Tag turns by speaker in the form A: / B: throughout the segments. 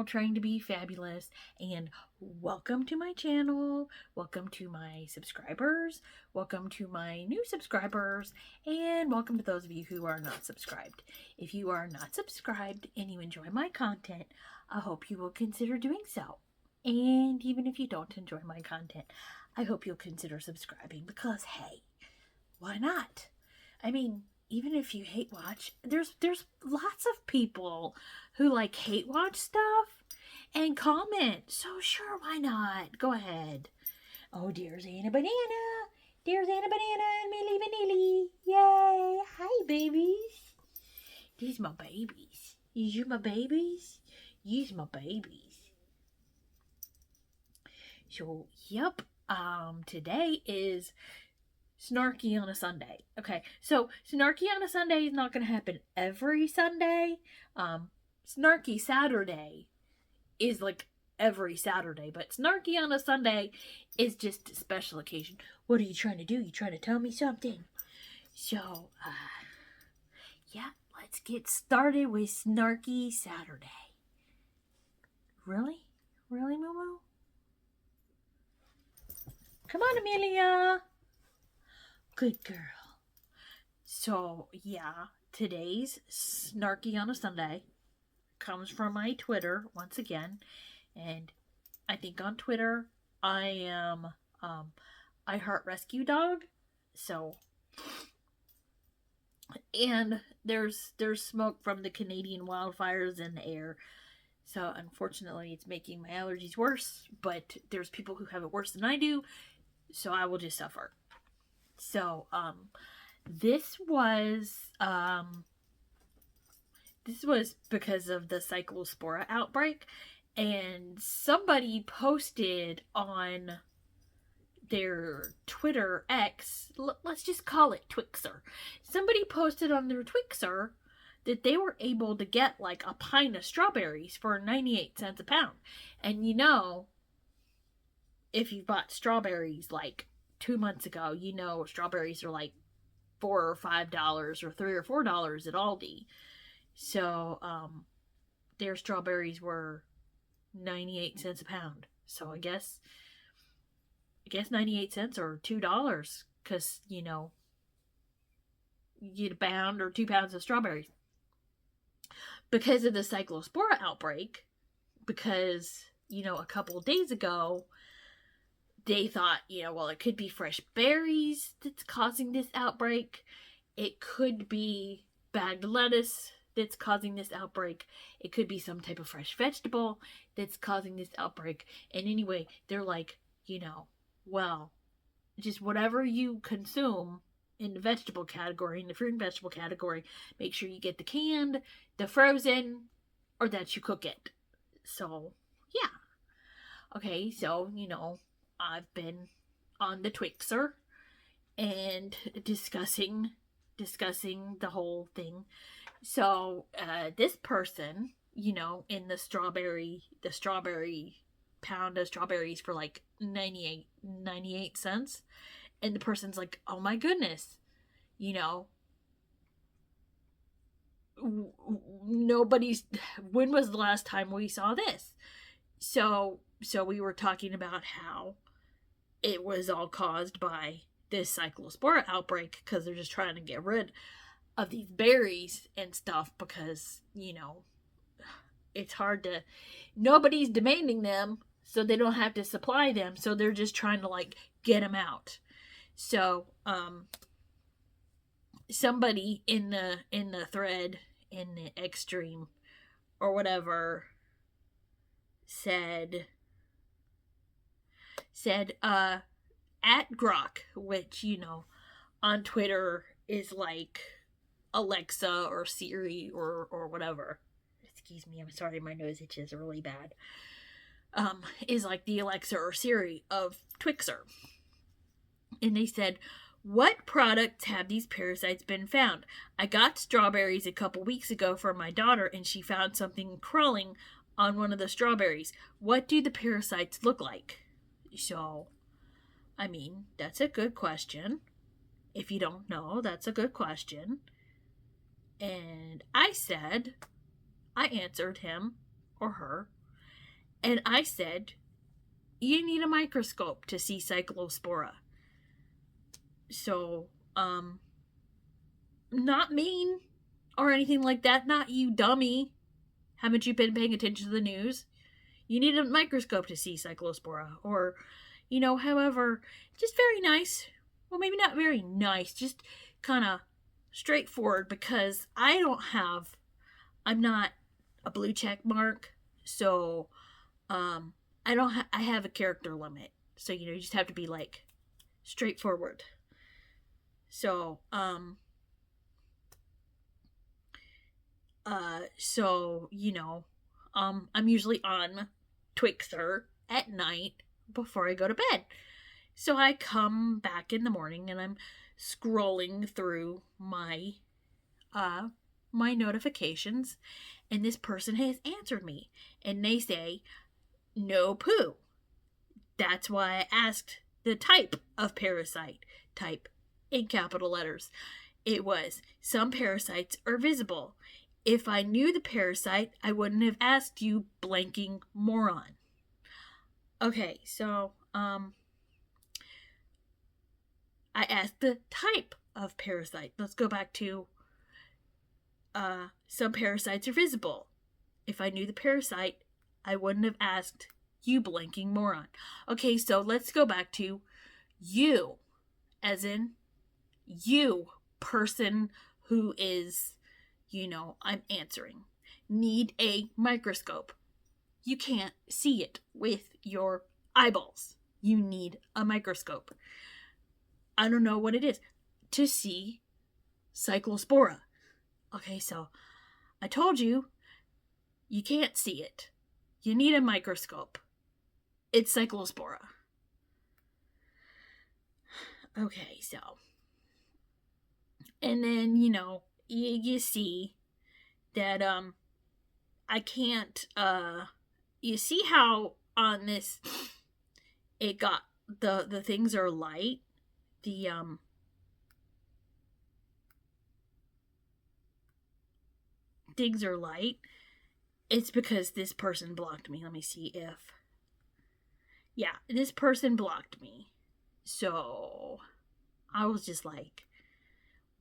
A: trying to be fabulous, and welcome to my channel, welcome to my subscribers, welcome to my new subscribers, and welcome to those of you who are not subscribed. If you are not subscribed and you enjoy my content, I hope you will consider doing so. And even if you don't enjoy my content, I hope you'll consider subscribing, because hey, why not? I mean, even if you hate watch, there's lots of people who like hate watch stuff and comment. So sure, why not? Go ahead. Oh, dear's Anna Banana. Dear's Anna Banana and Millie Vanilli. Yay. Hi, babies. These my babies. Is you my babies? You's my babies. So, yep. Today is Snarky on a Sunday. Okay, so Snarky on a Sunday is not going to happen every Sunday. Snarky Saturday is like every Saturday, but Snarky on a Sunday is just a special occasion. What are you trying to do? You trying to tell me something? So, yeah, let's get started with Snarky Saturday. Really? Really, Moo? Come on, Amelia. Good girl. So, yeah, today's Snarky on a Sunday comes from my Twitter once again. And I think on Twitter, I am I Heart Rescue Dog. So, and there's smoke from the Canadian wildfires in the air. So, unfortunately, it's making my allergies worse. But there's people who have it worse than I do. So, I will just suffer. So, this was because of the cyclospora outbreak, and somebody posted on their Twitter X, let's just call it twixxer. Somebody posted on their twixxer that they were able to get like a pint of strawberries for 98 cents a pound. And you know, if you bought strawberries like 2 months ago, you know strawberries are like $4 or $5 or $3 or $4 at Aldi. So their strawberries were 98 cents a pound. So I guess 98 cents or $2, because you know you get a pound or 2 pounds of strawberries. Because of the cyclospora outbreak, because you know a couple of days ago they thought, you know, well, it could be fresh berries that's causing this outbreak. It could be bagged lettuce that's causing this outbreak. It could be some type of fresh vegetable that's causing this outbreak. And anyway, they're like, you know, well, just whatever you consume in the vegetable category, in the fruit and vegetable category, make sure you get the canned, the frozen, or that you cook it. So, yeah. Okay, so, you know, I've been on the twixxer and discussing the whole thing. So, this person, you know, in the strawberry pound of strawberries for like 98 cents. And the person's like, oh my goodness, you know, when was the last time we saw this? So we were talking about how it was all caused by this cyclospora outbreak, because they're just trying to get rid of these berries and stuff, because, you know, it's hard to, nobody's demanding them, so they don't have to supply them, so they're just trying to like get them out. So somebody in the thread, in the extreme or whatever, said at Grok, which, you know, on Twitter is like Alexa or Siri or whatever. Excuse me, I'm sorry, my nose itches really bad. Is like the Alexa or Siri of twixxer. And they said, what products have these parasites been found? I got strawberries a couple weeks ago for my daughter, and she found something crawling on one of the strawberries. What do the parasites look like? So, I mean, that's a good question. If you don't know, that's a good question. And I answered him or her And I said, you need a microscope to see cyclospora. So, not mean or anything like that. Not you, dummy. Haven't you been paying attention to the news? You need a microscope to see cyclospora. Or, however, just very nice. Well, maybe not very nice, just kind of straightforward, because I'm not a blue check mark. So, I have a character limit. So, you just have to be like straightforward. So, I'm usually on twixxer at night before I go to bed. So I come back in the morning and I'm scrolling through my my notifications, and this person has answered me, and they say no poo. That's why I asked the type of parasite, type in capital letters. It was, some parasites are visible. If I knew the parasite, I wouldn't have asked you, blanking moron. Okay, so I asked the type of parasite. Let's go back to some parasites are visible. If I knew the parasite, I wouldn't have asked you, blanking moron. Okay, so let's go back to you, as in you, person who is, I'm answering. Need a microscope. You can't see it with your eyeballs. You need a microscope. I don't know what it is to see cyclospora. Okay, so I told you, you can't see it. You need a microscope. It's cyclospora. Okay, so. And then, you see that I can't, you see how on this, it got, the things are light. The, things are light. It's because this person blocked me. Let me see if, yeah, this person blocked me. So I was just like,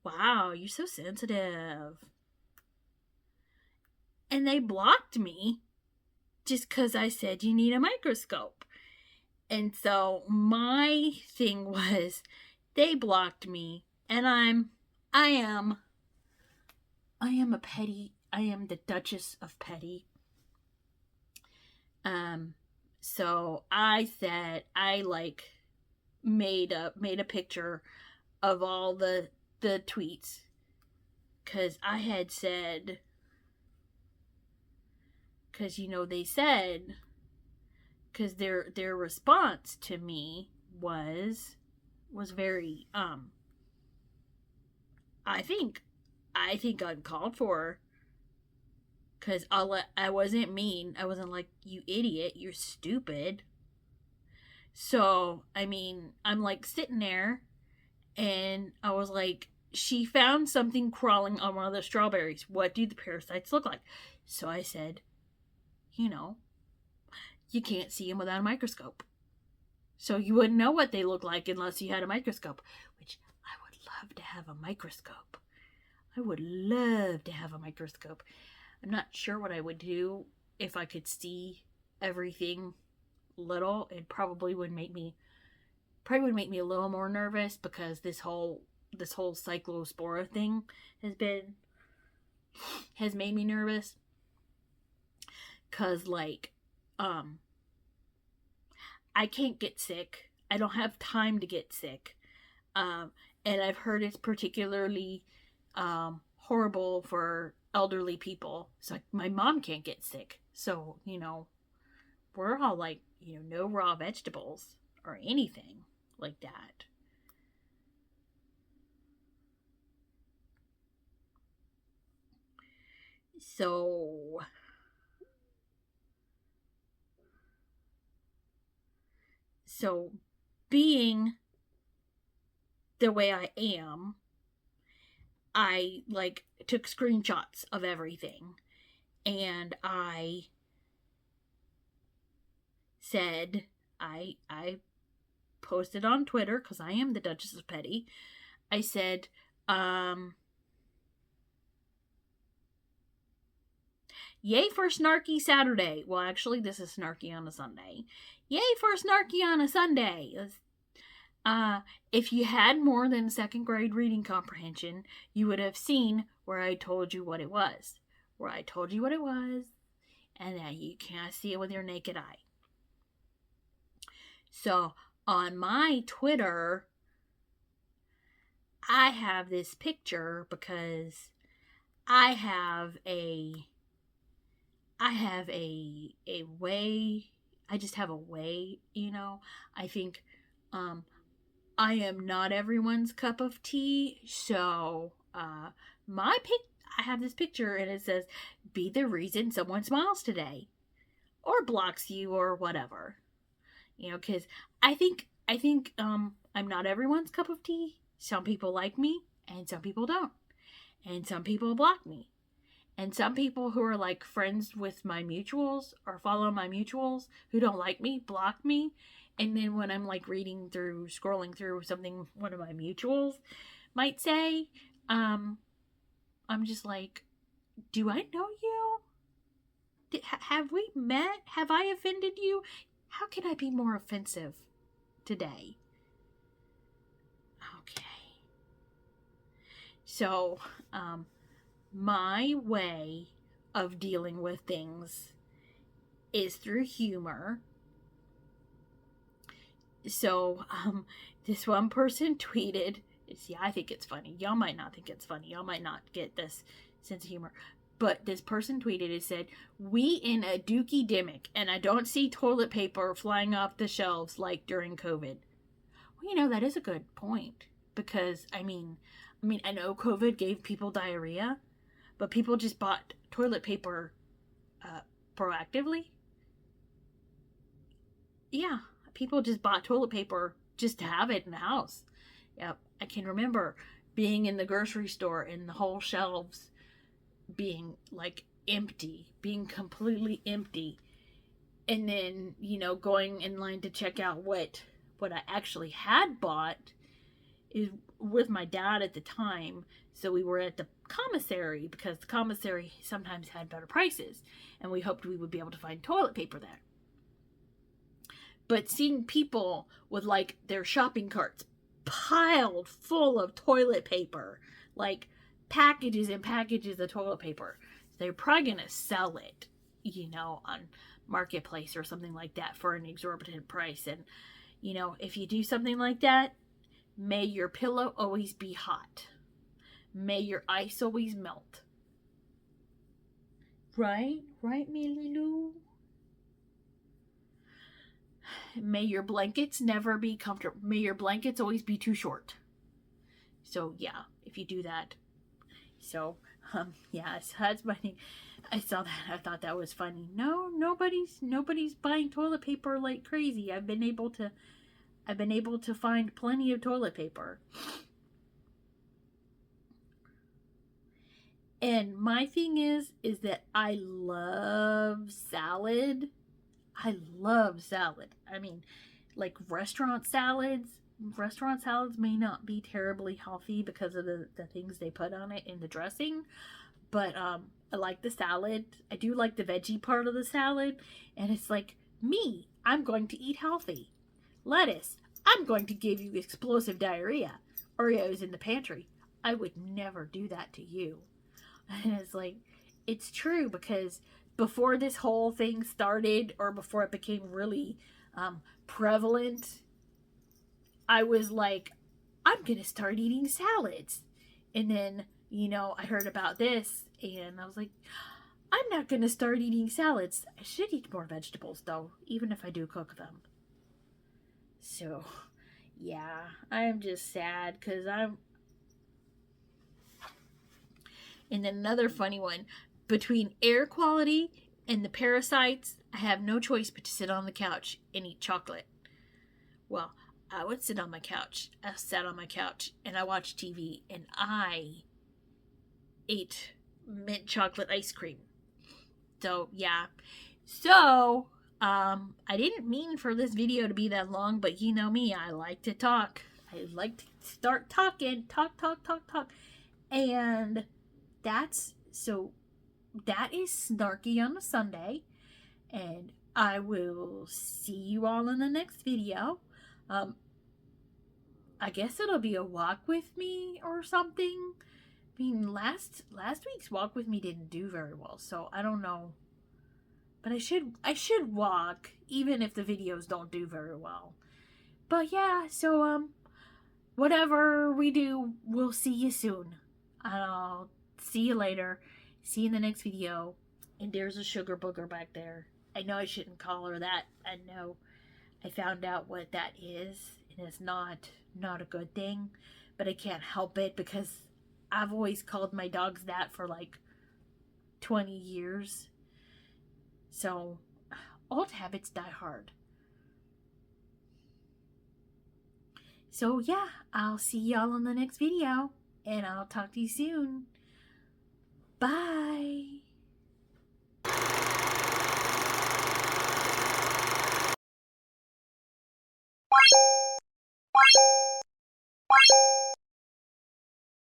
A: wow, you're so sensitive. And they blocked me just because I said you need a microscope. And so my thing was, they blocked me, and I am the Duchess of Petty. So I said, I made a picture of all the tweets, because I had said, because they said, because their response to me was very I think uncalled for, because I wasn't mean. I wasn't like, you idiot, you're stupid. So I'm sitting there, and I was like, she found something crawling on one of the strawberries. What do the parasites look like? So I said, you can't see them without a microscope. So you wouldn't know what they look like unless you had a microscope, which I would love to have a microscope. I would love to have a microscope. I'm not sure what I would do if I could see everything little. It probably would make me a little more nervous, because this whole cyclospora thing has made me nervous. Cause I can't get sick. I don't have time to get sick. And I've heard it's particularly horrible for elderly people. So my mom can't get sick. So, we're all no raw vegetables or anything like that. So being the way I am, I took screenshots of everything, and I said, I posted on Twitter, because I am the Duchess of Petty. I said, yay for Snarky Saturday. Well, actually, this is Snarky on a Sunday. Yay for Snarky on a Sunday. If you had more than second grade reading comprehension, you would have seen where I told you what it was. Where I told you what it was, and now you can't see it with your naked eye. So, on my Twitter, I have this picture because I have a way, I just have a way, I think, I am not everyone's cup of tea, so, I have this picture and it says, be the reason someone smiles today, or blocks you, or whatever, because I think, I'm not everyone's cup of tea. Some people like me, and some people don't, and some people block me. And some people who are like friends with my mutuals or follow my mutuals who don't like me, block me. And then when I'm like scrolling through something one of my mutuals might say, I'm just like, do I know you? Have we met? Have I offended you? How can I be more offensive today? Okay. So, my way of dealing with things is through humor. So, this one person tweeted, see, I think it's funny. Y'all might not think it's funny. Y'all might not get this sense of humor. But this person tweeted, it said, we in a dookie-demic, and I don't see toilet paper flying off the shelves like during COVID. Well, that is a good point. Because, I mean, I know COVID gave people diarrhea, but people just bought toilet paper proactively. Yeah, people just bought toilet paper just to have it in the house. Yep, I can remember being in the grocery store and the whole shelves being like empty, being completely empty. And then, going in line to check out what I actually had bought is with my dad at the time. So we were at the commissary because the commissary sometimes had better prices, and we hoped we would be able to find toilet paper there. But seeing people with like their shopping carts piled full of toilet paper, like packages and packages of toilet paper, they're probably going to sell it, on Marketplace or something like that for an exorbitant price. And, if you do something like that, may your pillow always be hot. May your ice always melt. Right? Right, Mililu? May your blankets never be comfortable. May your blankets always be too short. So, yeah, if you do that. So, yeah, that's my thing. I saw that. I thought that was funny. No, nobody's buying toilet paper like crazy. I've been able to find plenty of toilet paper. And my thing is that I love salad. I love salad. I mean, like restaurant salads may not be terribly healthy because of the things they put on it in the dressing. But I like the salad. I do like the veggie part of the salad. And it's like, me, I'm going to eat healthy. Lettuce, I'm going to give you explosive diarrhea. Oreos in the pantry, I would never do that to you. And it's like, it's true, because before this whole thing started, or before it became really prevalent, I was like, I'm going to start eating salads. And then, I heard about this, and I was like, I'm not going to start eating salads. I should eat more vegetables, though, even if I do cook them. So, yeah, I'm just sad, because And then another funny one, between air quality and the parasites, I have no choice but to sit on the couch and eat chocolate. Well, I would sit on my couch. I sat on my couch and I watched TV and I ate mint chocolate ice cream. So, yeah. So, I didn't mean for this video to be that long, but you know me, I like to talk. I like to start talking, talk. And that is Snarky on a Sunday. And I will see you all in the next video. I guess it'll be a walk with me or something. I mean, last week's walk with me didn't do very well, so I don't know. But I should walk even if the videos don't do very well. But yeah, so whatever we do, we'll see you soon. I'll see you later. See you in the next video. And there's a sugar booger back there. I know I shouldn't call her that. I know I found out what that is, and it's not a good thing, but I can't help it because I've always called my dogs that for like 20 years. So, old habits die hard. So yeah, I'll see y'all in the next video, and I'll talk to you soon. Bye.